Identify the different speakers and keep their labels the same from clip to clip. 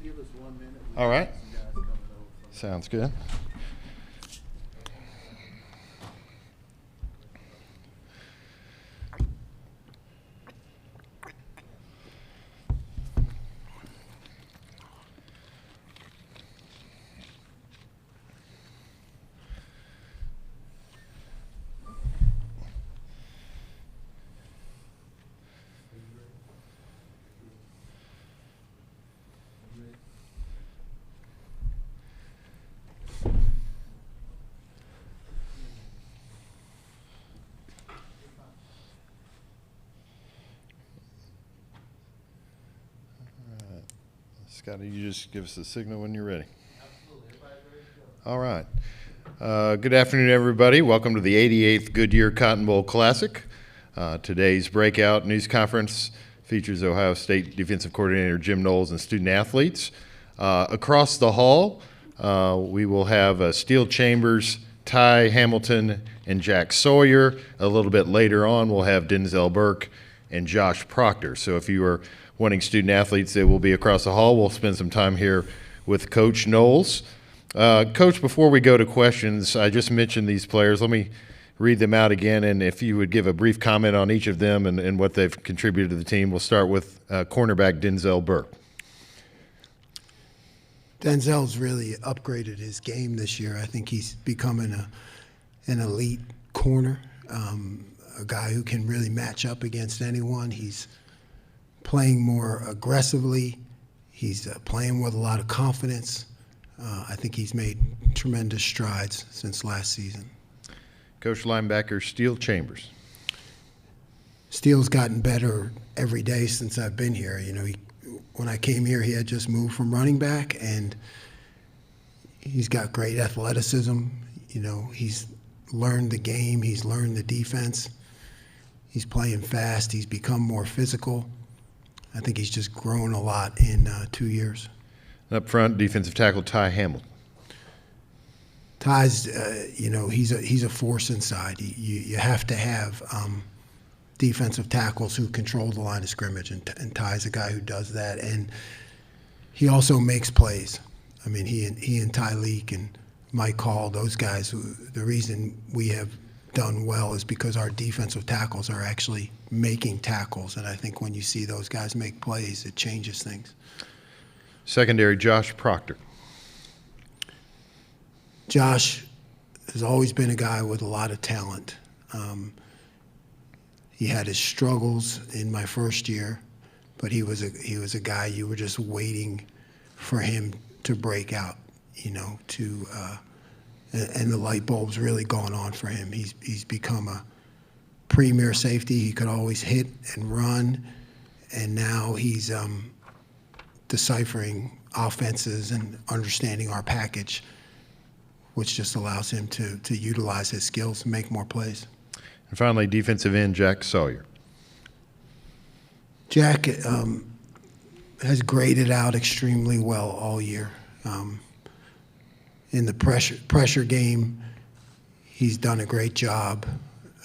Speaker 1: give us 1 minute.
Speaker 2: All right.
Speaker 1: Some guys coming over.
Speaker 2: Sounds good. Scotty, you just give us a signal when you're ready.
Speaker 1: Absolutely. Everybody's ready to go.
Speaker 2: All right. Good afternoon, everybody. Welcome to the 88th Goodyear Cotton Bowl Classic. Today's breakout news conference features Ohio State Defensive Coordinator Jim Knowles and student athletes. Across the hall, we will have Steele Chambers, Ty Hamilton, and Jack Sawyer. A little bit later on, we'll have Denzel Burke and Josh Proctor. So if you are wanting student athletes, they will be across the hall. We'll spend some time here with Coach Knowles. Coach, before we go to questions, I just mentioned these players. Let me read them out again, and if you would give a brief comment on each of them and what they've contributed to the team. We'll start with cornerback Denzel Burke.
Speaker 3: Denzel's really upgraded his game this year. I think he's becoming an elite corner, a guy who can really match up against anyone. He's playing more aggressively. He's playing with a lot of confidence. I think he's made tremendous strides since last season.
Speaker 2: Coach linebacker Steele Chambers.
Speaker 3: Steele's gotten better every day since I've been here. You know, when I came here, he had just moved from running back, and he's got great athleticism. You know, he's learned the game. He's learned the defense. He's playing fast. He's become more physical. I think he's just grown a lot in 2 years.
Speaker 2: Up front, defensive tackle Ty Hamilton.
Speaker 3: Ty's, you know, he's a force inside. You have to have defensive tackles who control the line of scrimmage, and Ty's a guy who does that. And he also makes plays. I mean, he and Tyleek and Mike Hall, those guys, the reason we have done well is because our defensive tackles are actually making tackles. And I think when you see those guys make plays, it changes things.
Speaker 2: Secondary, Josh Proctor.
Speaker 3: Josh has always been a guy with a lot of talent. He had his struggles in my first year, but he was a guy you were just waiting for him to break out, you know, and the light bulb's really gone on for him. He's become a premier safety. He could always hit and run, and now he's deciphering offenses and understanding our package, which just allows him to utilize his skills and make more plays.
Speaker 2: And finally, defensive end Jack Sawyer.
Speaker 3: Jack has graded out extremely well all year. In the pressure game, he's done a great job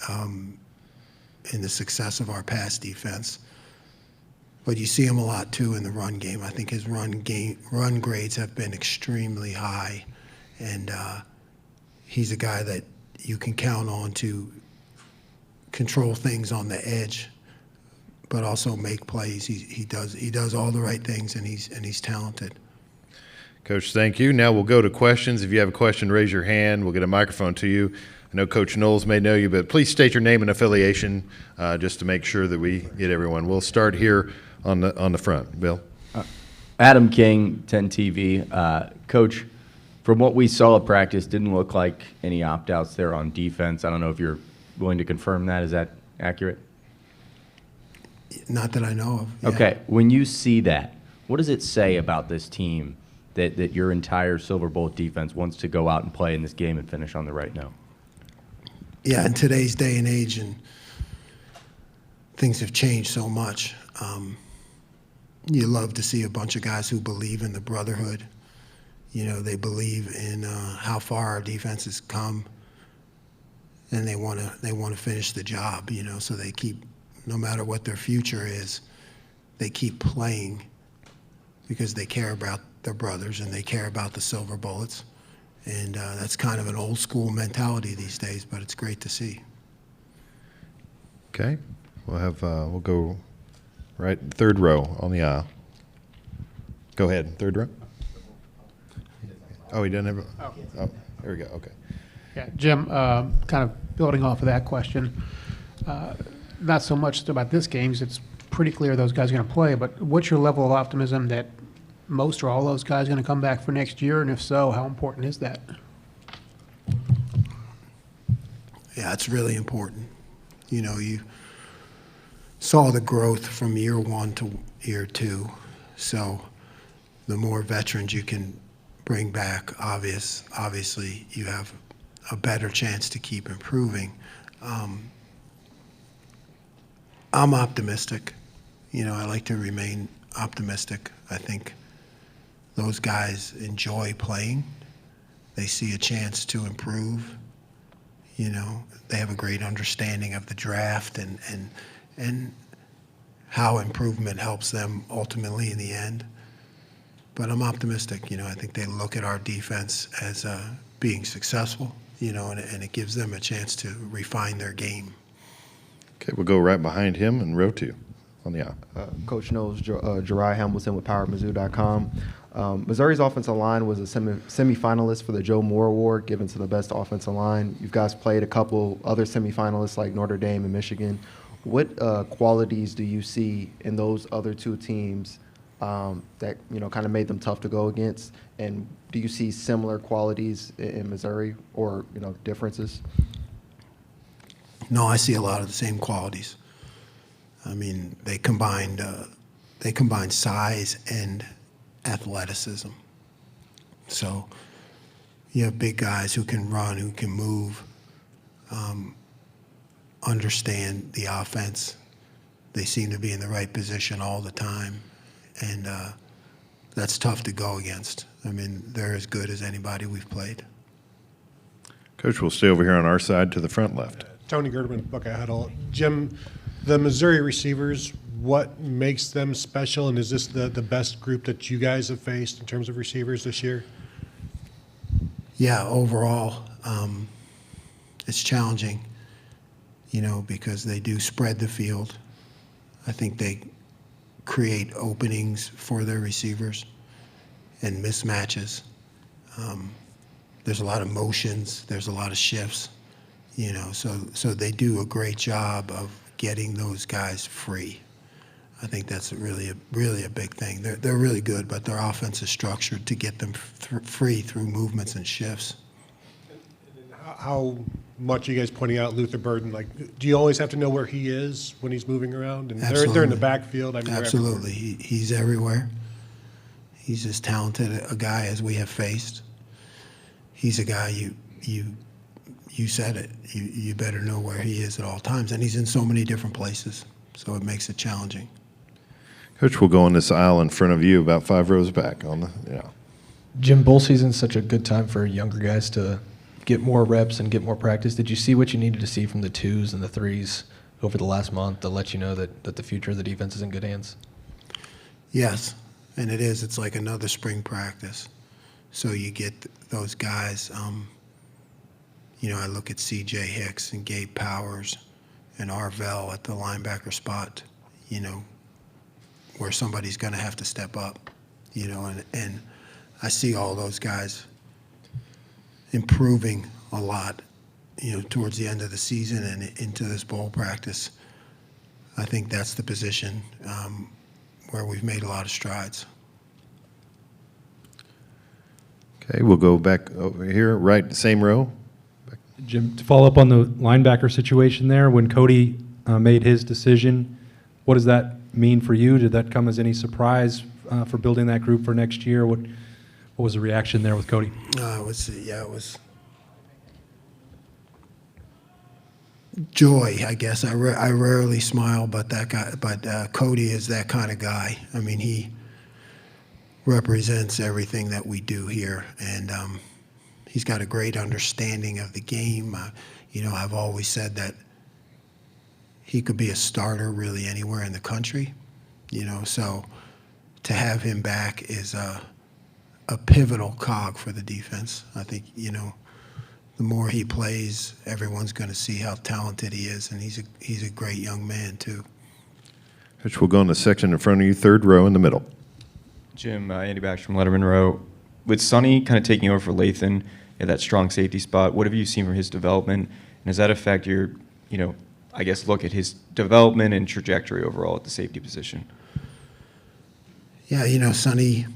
Speaker 3: in the success of our pass defense. But you see him a lot too in the run game. I think his run grades have been extremely high, and he's a guy that you can count on to control things on the edge, but also make plays. He does all the right things, and he's talented.
Speaker 2: Coach, thank you. Now we'll go to questions. If you have a question, raise your hand. We'll get a microphone to you. I know Coach Knowles may know you, but please state your name and affiliation just to make sure that we get everyone. We'll start here on the front. Bill.
Speaker 4: Adam King, 10 TV. Coach, from what we saw at practice, didn't look like any opt-outs there on defense. I don't know if you're willing to confirm that. Is that accurate?
Speaker 3: Not that I know of. Yeah.
Speaker 4: Okay. When you see that, what does it say about this team that your entire Silver Bowl defense wants to go out and play in this game and finish on the right note?
Speaker 3: Yeah, in today's day and age, and things have changed so much. You love to see a bunch of guys who believe in the brotherhood. You know, they believe in how far our defense has come, and they want to finish the job. You know, so they keep, no matter what their future is, they keep playing because they care about their brothers and they care about the silver bullets. And that's kind of an old school mentality these days, but it's great to see.
Speaker 2: Okay, we'll go right third row on the aisle. Go ahead, third row. Oh, he doesn't have a, oh, there we go, okay.
Speaker 5: Yeah, Jim, kind of building off of that question, not so much about this game, 'cause it's pretty clear those guys are going to play, but what's your level of optimism that most or all those guys are going to come back for next year, and if so, how important is that?
Speaker 3: Yeah, it's really important. You know, you saw the growth from year one to year two, so the more veterans you can bring back, obviously you have a better chance to keep improving. I'm optimistic. You know, I like to remain optimistic. I think those guys enjoy playing. They see a chance to improve. You know, they have a great understanding of the draft and how improvement helps them ultimately in the end. But I'm optimistic. You know, I think they look at our defense as being successful, you know, and it gives them a chance to refine their game.
Speaker 2: Okay, we'll go right behind him in row two on the aisle.
Speaker 6: Coach Knowles, Jariah Hamilton with PowerMizzou.com. Missouri's offensive line was a semifinalist for the Joe Moore Award given to the best offensive line. You guys played a couple other semifinalists like Notre Dame and Michigan. What qualities do you see in those other two teams that, you know, kind of made them tough to go against? And do you see similar qualities in Missouri or, you know, differences?
Speaker 3: No, I see a lot of the same qualities. I mean, they combined size and athleticism. So you have big guys who can run, who can move, understand the offense. They seem to be in the right position all the time, and that's tough to go against. I mean, they're as good as anybody we've played.
Speaker 2: Coach, we'll stay over here on our side to the front left.
Speaker 7: Tony Gerdeman, Buckeye Huddle. Jim, the Missouri receivers, what makes them special, and is this the best group that you guys have faced in terms of receivers this year?
Speaker 3: Yeah, overall, it's challenging, you know, because they do spread the field. I think they create openings for their receivers and mismatches. There's a lot of motions. There's a lot of shifts, you know, so they do a great job of getting those guys free. I think that's really a big thing. They're really good, but their offense is structured to get them free through movements and shifts.
Speaker 7: How much are you guys pointing out Luther Burden? Like, do you always have to know where he is when he's moving around? And they're in the backfield. I mean,
Speaker 3: absolutely. He's everywhere. He's as talented a guy as we have faced. He's a guy you said it. You better know where he is at all times, and he's in so many different places, so it makes it challenging.
Speaker 2: Coach, we'll go on this aisle in front of you, about 5 rows back on the, yeah.
Speaker 8: Jim, bowl season's such a good time for younger guys to get more reps and get more practice. Did you see what you needed to see from the 2s and the 3s over the last month to let you know that the future of the defense is in good hands?
Speaker 3: Yes, and it is. It's like another spring practice. So you get those guys. You know, I look at C.J. Hicks and Gabe Powers and Arvell at the linebacker spot, you know, where somebody's going to have to step up, you know, and I see all those guys improving a lot, you know, towards the end of the season and into this bowl practice. I think that's the position where we've made a lot of strides.
Speaker 2: Okay, we'll go back over here, right, same row.
Speaker 9: Jim, to follow up on the linebacker situation there, when Cody made his decision, what does that mean for you? Did that come as any surprise for building that group for next year? What was the reaction there with Cody?
Speaker 3: It was joy, I guess. I rarely smile, but Cody is that kind of guy. I mean, he represents everything that we do here, and he's got a great understanding of the game. You know, I've always said that he could be a starter really anywhere in the country, you know, so to have him back is a pivotal cog for the defense. I think, the more he plays, everyone's going to see how talented he is, and he's a great young man too.
Speaker 2: Coach, we'll go in the section in front of you, third row in the middle.
Speaker 10: Jim, Andy Baxter from Letterman Row. With Sonny kind of taking over for Lathan at that strong safety spot, what have you seen from his development? And does that affect your, I guess, look at his development and trajectory overall at the safety position?
Speaker 3: Yeah, Sonny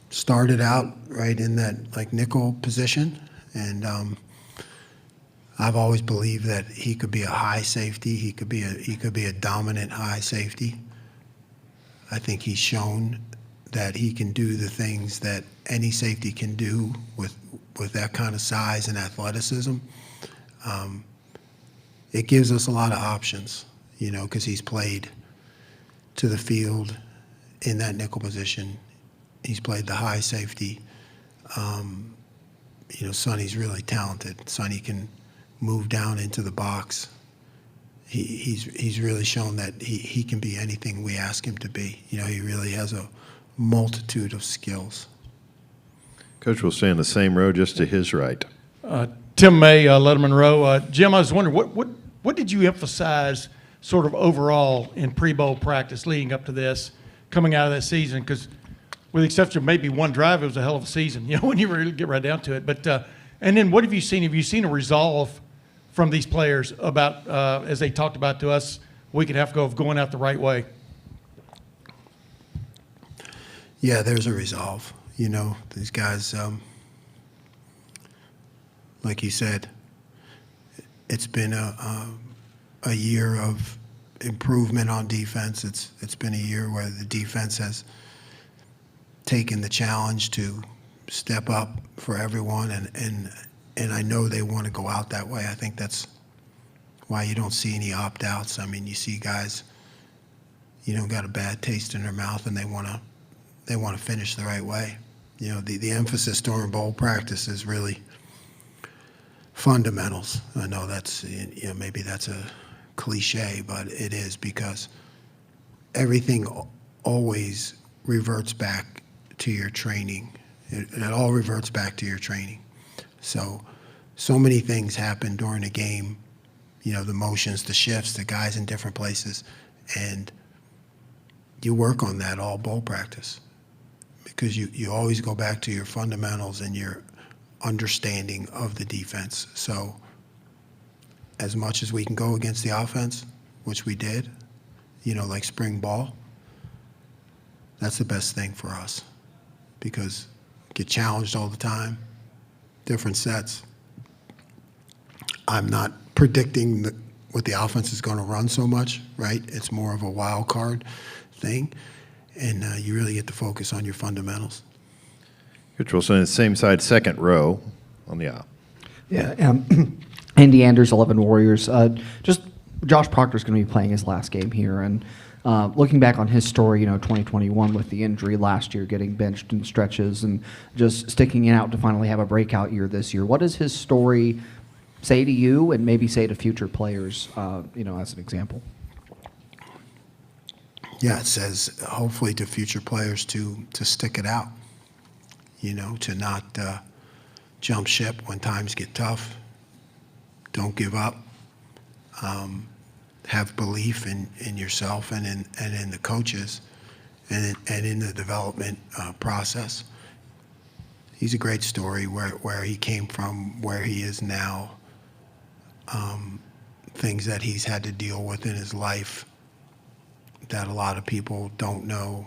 Speaker 3: started out right in that nickel position, and I've always believed that he could be a high safety. He could be a dominant high safety. I think he's shown that he can do the things that any safety can do with that kind of size and athleticism. It gives us a lot of options, because he's played to the field in that nickel position. He's played the high safety. Sonny's really talented. Sonny can move down into the box. He's really shown that he can be anything we ask him to be. He really has a multitude of skills.
Speaker 2: Coach will stay in the same row just to his right.
Speaker 11: Tim May, Letterman Row. Jim, I was wondering, what did you emphasize sort of overall in pre-bowl practice leading up to this, coming out of that season? Because with the exception of maybe one drive, it was a hell of a season, when you really get right down to it. But and then what have you seen? Have you seen a resolve from these players about, as they talked about to us a week and a half ago, of going out the right way?
Speaker 3: Yeah, there's a resolve. These guys, like you said, it's been a year of improvement on defense. It's been a year where the defense has taken the challenge to step up for everyone, and I know they want to go out that way. I think that's why you don't see any opt-outs. I mean, you see guys, got a bad taste in their mouth, and they want to finish the right way. The emphasis during bowl practice is really fundamentals. I know that's maybe that's a cliche, but it is, because everything always reverts back to your training. It all reverts back to your training. So many things happen during a game. The motions, the shifts, the guys in different places, and you work on that all bowl practice, because you always go back to your fundamentals and your understanding of the defense. So as much as we can go against the offense, which we did, like spring ball, that's the best thing for us, because get challenged all the time, different sets. I'm not predicting what the offense is going to run so much, right? It's more of a wild card thing, and you really get to focus on your fundamentals.
Speaker 2: Coach Wilson, the same side, second row on the aisle.
Speaker 12: Yeah, Andy Anders, 11 Warriors. Just Josh Proctor's going to be playing his last game here, and looking back on his story, 2021 with the injury last year, getting benched in stretches, and just sticking it out to finally have a breakout year this year. What does his story say to you, and maybe say to future players, as an example?
Speaker 3: Yeah, it says hopefully to future players to stick it out, to not jump ship when times get tough. Don't give up. Have belief in yourself and in the coaches and in the development process. He's a great story where he came from, where he is now, things that he's had to deal with in his life that a lot of people don't know.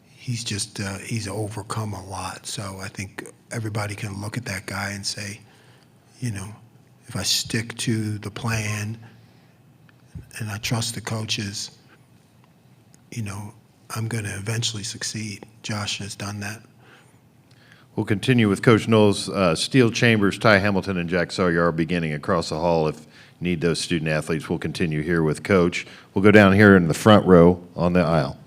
Speaker 3: He's just, he's overcome a lot. So I think everybody can look at that guy and say, if I stick to the plan and I trust the coaches, I'm going to eventually succeed. Josh has done that.
Speaker 2: We'll continue with Coach Knowles. Steele Chambers, Ty Hamilton, and Jack Sawyer are beginning across the hall. If you need those student athletes, we'll continue here with Coach. We'll go down here in the front row on the aisle.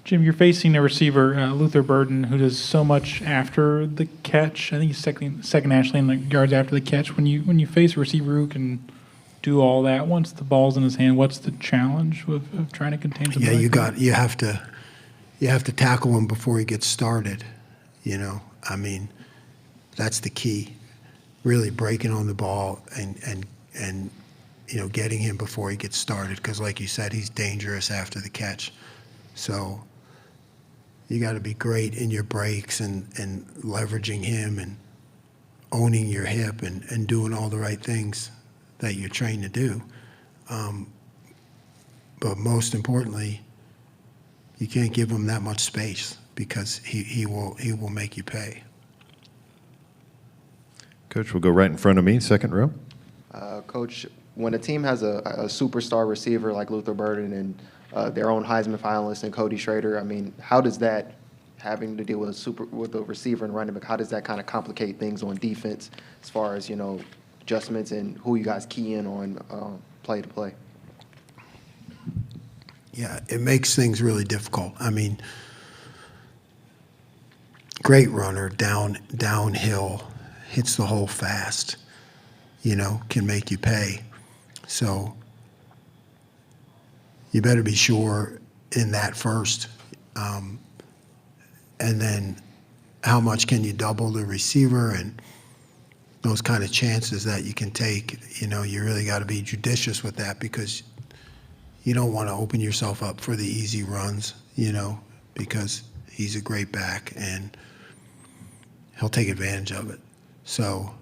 Speaker 13: Jim, you're facing a receiver, Luther Burden, who does so much after the catch. I think he's second nationally in the yards after the catch. When you face a receiver who can do all that once the ball's in his hand, what's the challenge of trying to contain something?
Speaker 3: Yeah, you have to tackle him before he gets started. You know, I mean, that's the key. Really breaking on the ball and you know, getting him before he gets started, because like you said, he's dangerous after the catch. So you got to be great in your breaks and leveraging him and owning your hip and doing all the right things that you're trained to do. But most importantly, you can't give him that much space, because he will make you pay.
Speaker 2: Coach, we'll go right in front of me, second row.
Speaker 6: Coach, when a team has a superstar receiver like Luther Burden and their own Heisman finalist and Cody Schrader, I mean, how does that, having to deal with a receiver and running back, how does that kind of complicate things on defense as far as, you know, adjustments and who you guys key in on play to play?
Speaker 3: Yeah, it makes things really difficult. I mean, great runner, downhill, hits the hole fast, you know, can make you pay. So you better be sure in that first. And then how much can you double the receiver, and those kind of chances that you can take. You know, you really got to be judicious with that, because you don't want to open yourself up for the easy runs, you know, because he's a great back and he'll take advantage of it. So,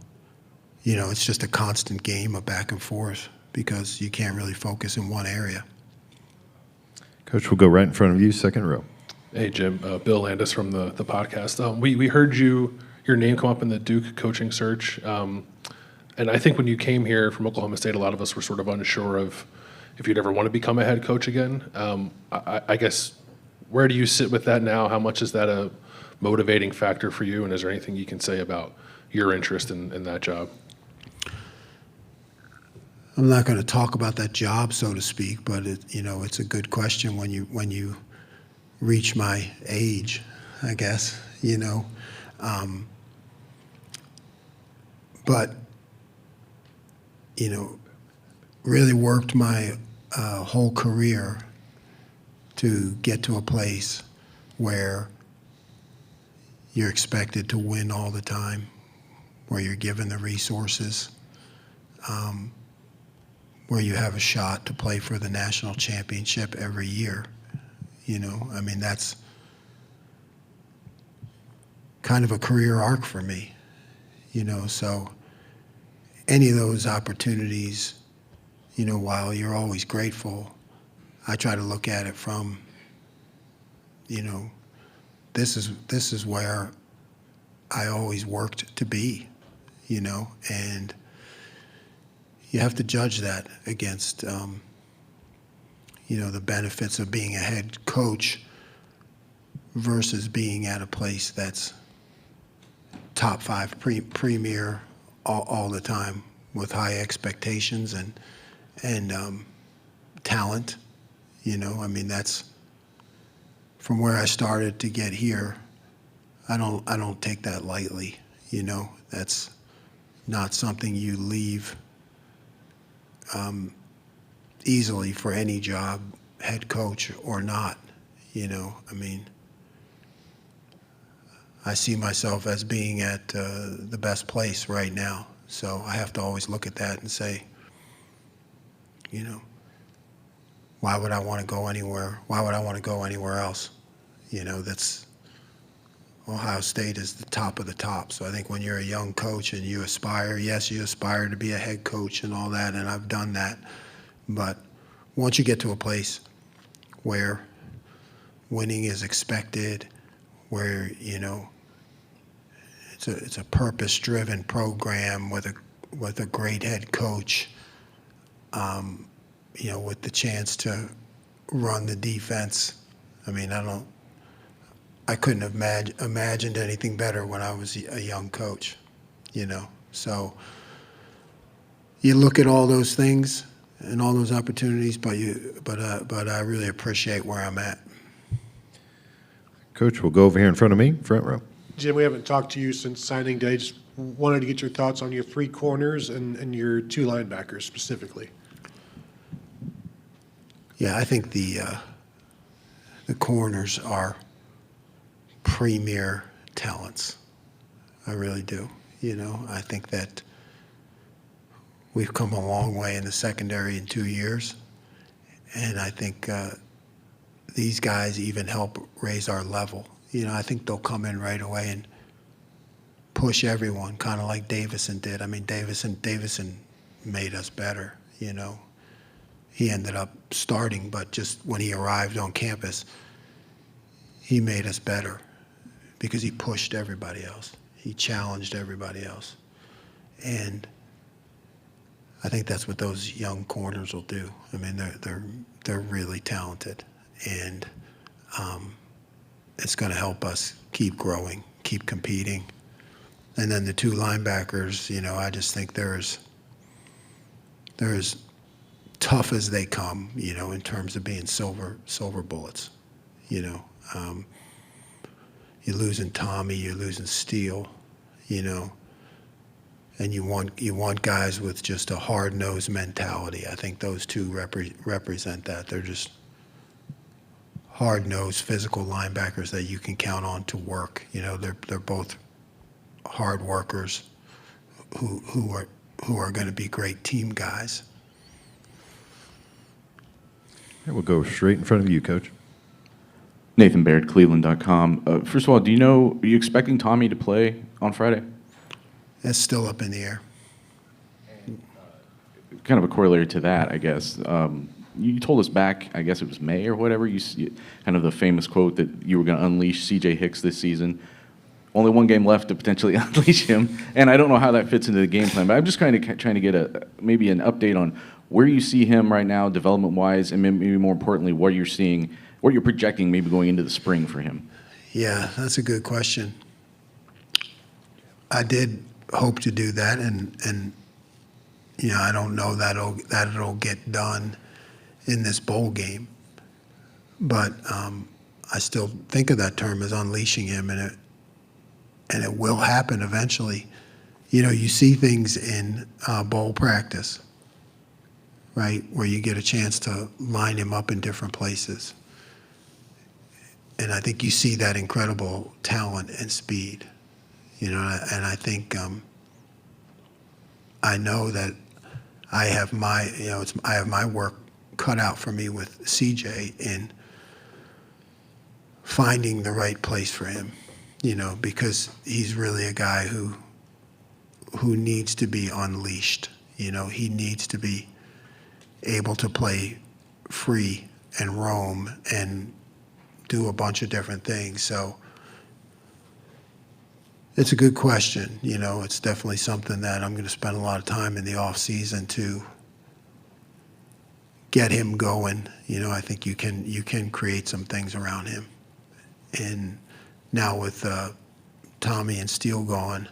Speaker 3: you know, it's just a constant game of back and forth, because you can't really focus in one area.
Speaker 2: Coach, we'll go right in front of you, second row.
Speaker 14: Hey, Jim. Bill Landis from the podcast. We heard your name come up in the Duke coaching search. And I think when you came here from Oklahoma State, a lot of us were sort of unsure of if you'd ever want to become a head coach again. I guess, where do you sit with that now? How much is that a motivating factor for you? And is there anything you can say about your interest in that job?
Speaker 3: I'm not going to talk about that job, so to speak, but you know, it's a good question when you reach my age, I guess, you know. But, you know, really worked my whole career to get to a place where you're expected to win all the time, where you're given the resources, where you have a shot to play for the national championship every year. You know, I mean, that's kind of a career arc for me, you know. So any of those opportunities, you know, while you're always grateful, I try to look at it from, you know, this is where I always worked to be, you know, and you have to judge that against, you know, the benefits of being a head coach versus being at a place that's top five premier all the time with high expectations and talent. You know, I mean, that's from where I started to get here. I don't take that lightly. You know, that's not something you leave easily for any job, head coach or not. You know, I mean, I see myself as being at the best place right now. So I have to always look at that and say, you know, why would I want to go anywhere? Why would I want to go anywhere else? You know, that's Ohio State is the top of the top. So I think when you're a young coach and you aspire, yes, you aspire to be a head coach and all that, and I've done that. But once you get to a place where winning is expected, where, you know, it's a purpose-driven program with a great head coach, you know, with the chance to run the defense. I mean, I couldn't have imagined anything better when I was a young coach, you know. So you look at all those things and all those opportunities, but I really appreciate where I'm at.
Speaker 2: Coach, we'll go over here in front of me, front row.
Speaker 7: Jim, we haven't talked to you since signing day. Just wanted to get your thoughts on your three corners and your two linebackers specifically.
Speaker 3: Yeah, I think the corners are premier talents. I really do. You know, I think that we've come a long way in the secondary in 2 years, and I think these guys even help raise our level. You know, I think they'll come in right away and push everyone, kind of like Davison did. I mean, Davison made us better, you know. He ended up starting, but just when he arrived on campus, he made us better because he pushed everybody else. He challenged everybody else. And I think that's what those young corners will do. I mean, they're really talented, and it's going to help us keep growing, keep competing. And then the two linebackers, you know, I just think they're as tough as they come, you know, in terms of being silver bullets. You know, you're losing Tommy, you're losing Steele, you know, and you want guys with just a hard-nosed mentality. I think those two represent that. They're just hard-nosed, physical linebackers that you can count on to work. You know, they're both hard workers who are going to be great team guys.
Speaker 2: Okay, we'll go straight in front of you, Coach.
Speaker 15: Nathan Baird, Cleveland.com. First of all, are you expecting Tommy to play on Friday?
Speaker 3: That's still up in the air.
Speaker 15: Kind of a corollary to that, I guess. You told us back, I guess it was May or whatever, kind of the famous quote that you were going to unleash C.J. Hicks this season. Only one game left to potentially unleash him, and I don't know how that fits into the game plan, but I'm just trying to get maybe an update on where you see him right now, development-wise, and maybe more importantly, what you're projecting maybe going into the spring for him.
Speaker 3: Yeah, that's a good question. I did hope to do that, and you know, I don't know that it'll get done in this bowl game, but I still think of that term as unleashing him, and it will happen eventually. You know, you see things in bowl practice, right, where you get a chance to line him up in different places. And I think you see that incredible talent and speed, you know, and I think I know that I have my work cut out for me with CJ in finding the right place for him, you know, because he's really a guy who needs to be unleashed. You know, he needs to be able to play free and roam and do a bunch of different things. So it's a good question. You know, it's definitely something that I'm going to spend a lot of time in the off season to get him going. You know, I think you can create some things around him. And now with Tommy and Steele gone,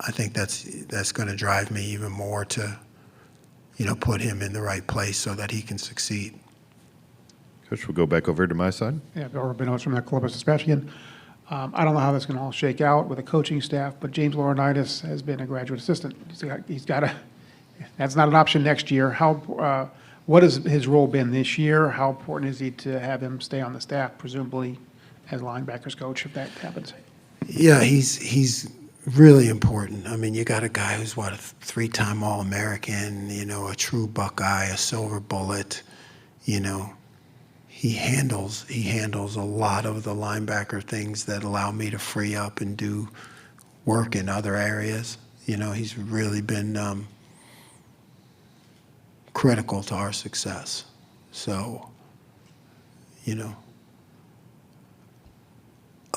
Speaker 3: I think that's going to drive me even more to, you know, put him in the right place so that he can succeed.
Speaker 2: Coach, we'll go back over to my side.
Speaker 5: Yeah, Bill Rabinowitz from the Columbus Dispatch again. I don't know how this can all shake out with the coaching staff, but James Laurinaitis has been a graduate assistant. That's not an option next year. What has his role been this year? How important is he to have him stay on the staff, presumably as linebackers coach, if that happens?
Speaker 3: Yeah, he's really important. I mean, you got a guy who's a 3-time All-American, you know, a true Buckeye, a silver bullet, you know. He handles a lot of the linebacker things that allow me to free up and do work in other areas. You know, he's really been critical to our success. So, you know,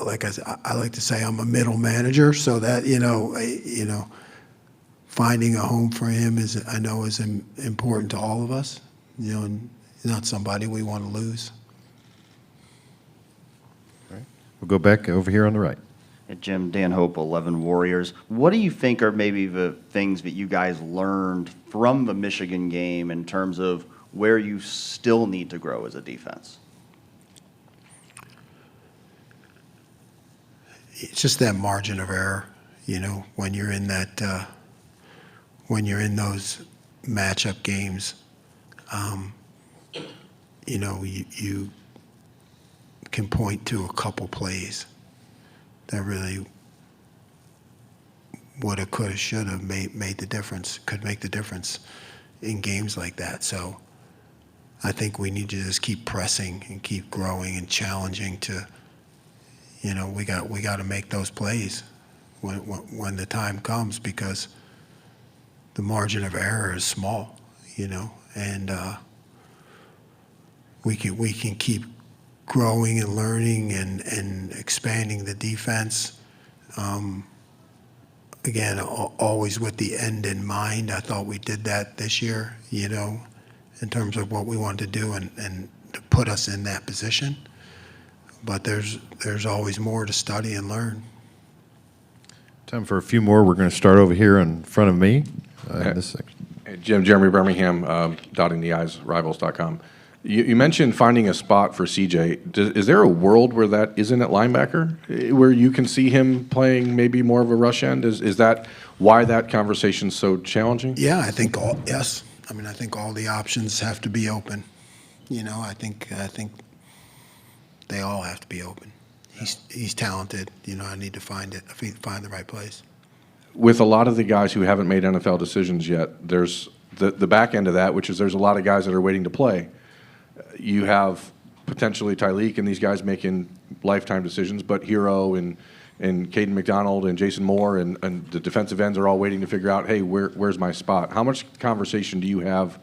Speaker 3: like I like to say, I'm a middle manager, so that you know, finding a home for him is important to all of us. You know, and he's not somebody we want to lose.
Speaker 2: All right. We'll go back over here on the right.
Speaker 16: Jim, Dan Hope, 11 Warriors. What do you think are maybe the things that you guys learned from the Michigan game in terms of where you still need to grow as a defense?
Speaker 3: It's just that margin of error, you know, when you're in that, when you're in those matchup games, you know, you can point to a couple plays really woulda, coulda, shoulda made the difference, could make the difference in games like that. So I think we need to just keep pressing and keep growing and challenging to, we got to make those plays when the time comes, because the margin of error is small, and we can keep growing and learning and expanding the defense. Again, always with the end in mind. I thought we did that this year, in terms of what we wanted to do and to put us in that position. But there's always more to study and learn.
Speaker 2: Time for a few more. We're going to start over here in front of me in this section.
Speaker 17: Hey, Jim, Jeremy Birmingham, dotting the I's, rivals.com. You mentioned finding a spot for CJ. Is there a world where that isn't at linebacker, where you can see him playing maybe more of a rush end? Is that why that conversation's so challenging?
Speaker 3: Yeah, I think yes. I think all the options have to be open. I think they all have to be open. He's talented. I need to find the right place.
Speaker 17: With a lot of the guys who haven't made NFL decisions yet, there's the back end of that, which is there's a lot of guys that are waiting to play. You have potentially Tyleek and these guys making lifetime decisions, but Hero and Caden McDonald and Jason Moore and the defensive ends are all waiting to figure out, hey, where's my spot? How much conversation do you have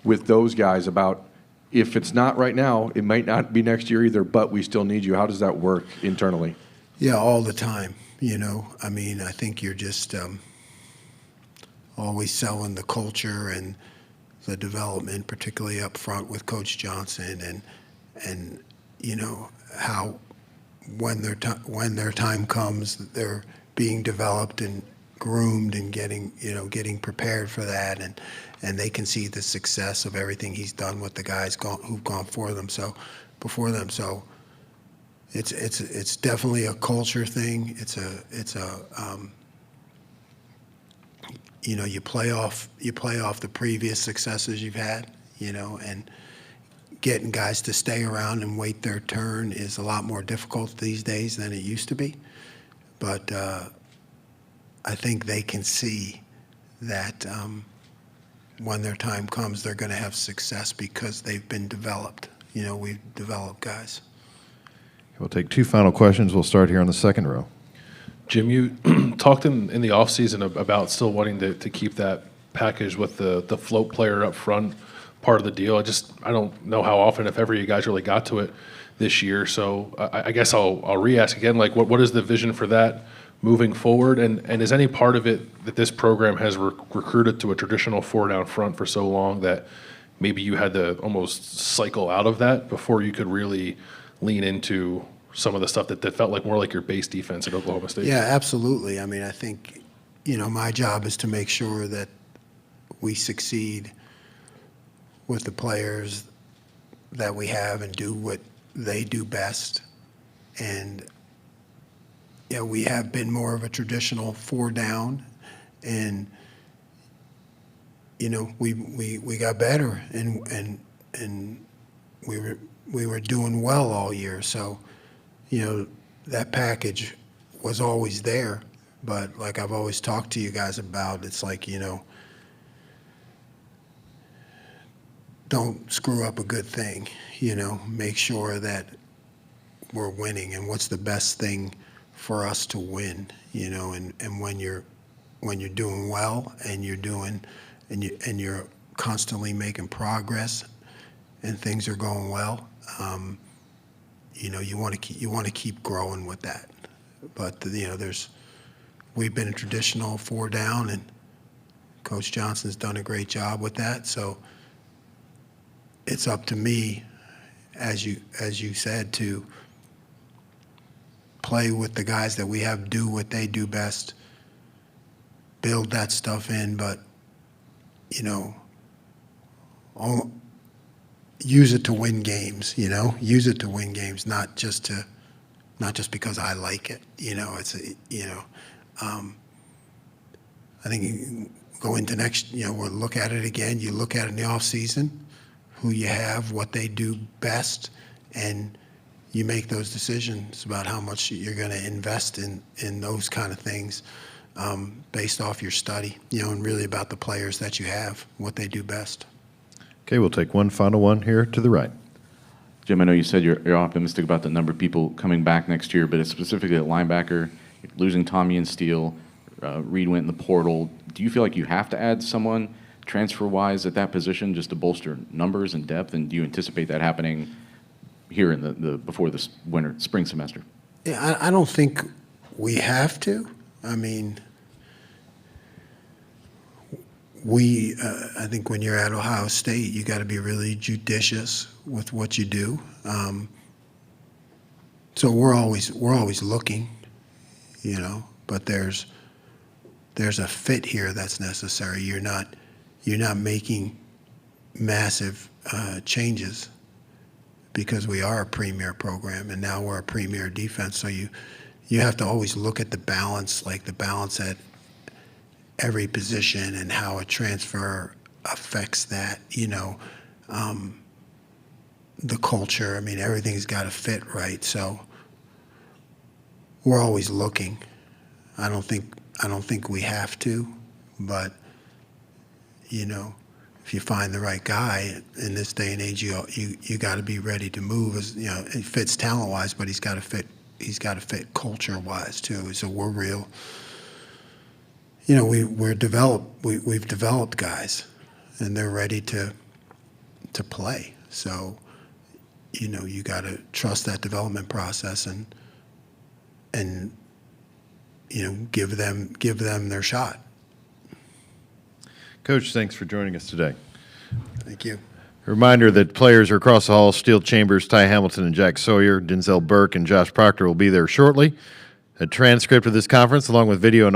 Speaker 17: with those guys about, if it's not right now, it might not be next year either, but we still need you? How does that work internally?
Speaker 3: Yeah, all the time. I think you're just always selling the culture and the development, particularly up front with Coach Johnson, and how when their time comes, they're being developed and groomed and getting prepared for that, and they can see the success of everything he's done with the guys who've gone before them. So it's definitely a culture thing. You play off the previous successes you've had, and getting guys to stay around and wait their turn is a lot more difficult these days than it used to be. But I think they can see that when their time comes, they're going to have success because they've been developed. We've developed guys.
Speaker 2: We'll take two final questions. We'll start here on the second row.
Speaker 14: Jim, you talked in the offseason about still wanting to keep that package with the float player up front part of the deal. I don't know how often, if ever, you guys really got to it this year. So I guess I'll re-ask again, what is the vision for that moving forward? And is any part of it that this program has recruited to a traditional 4-down front for so long that maybe you had to almost cycle out of that before you could really lean into some of the stuff that felt like more like your base defense at Oklahoma State?
Speaker 3: Yeah, absolutely. I think, my job is to make sure that we succeed with the players that we have and do what they do best. And, we have been more of a traditional 4-down, and, we got better, and we were doing well all year. So, that package was always there, but like I've always talked to you guys about, it's like, don't screw up a good thing, make sure that we're winning and what's the best thing for us to win, and when you're doing well and you're constantly making progress and things are going well, you want to keep growing with that. But we've been a traditional 4-down, and Coach Johnson's done a great job with that. So it's up to me, as you said, to play with the guys that we have, do what they do best, build that stuff in, but use it to win games, use it to win games, not just because I like it. I think you go into next, we'll look at it again. You look at it in the off season, who you have, what they do best, and you make those decisions about how much you're going to invest in those kind of things based off your study, and really about the players that you have, what they do best.
Speaker 2: Okay, we'll take one final one here to the right.
Speaker 15: Jim, I know you said you're optimistic about the number of people coming back next year, but it's specifically at linebacker, losing Tommy and Steele, Reed went in the portal. Do you feel like you have to add someone transfer-wise at that position just to bolster numbers and depth, and do you anticipate that happening here in the before this spring semester?
Speaker 3: Yeah, I don't think we have to. I mean, I think when you're at Ohio State, you got to be really judicious with what you do. So we're always looking, but there's a fit here that's necessary. You're not making massive changes because we are a premier program and now we're a premier defense. So you have to always look at the balance, like the balance at every position and how a transfer affects that, the culture. I mean, everything's got to fit right. So we're always looking. I don't think we have to, but if you find the right guy in this day and age, you got to be ready to move. As it fits talent wise, but he's got to fit culture wise too. So we're real. We've developed guys, and they're ready to play. So, you got to trust that development process and give them their shot.
Speaker 2: Coach, thanks for joining us today.
Speaker 3: Thank you.
Speaker 2: A reminder that players are across the hall. Steele Chambers, Ty Hamilton, and Jack Sawyer, Denzel Burke, and Josh Proctor will be there shortly. A transcript of this conference, along with video and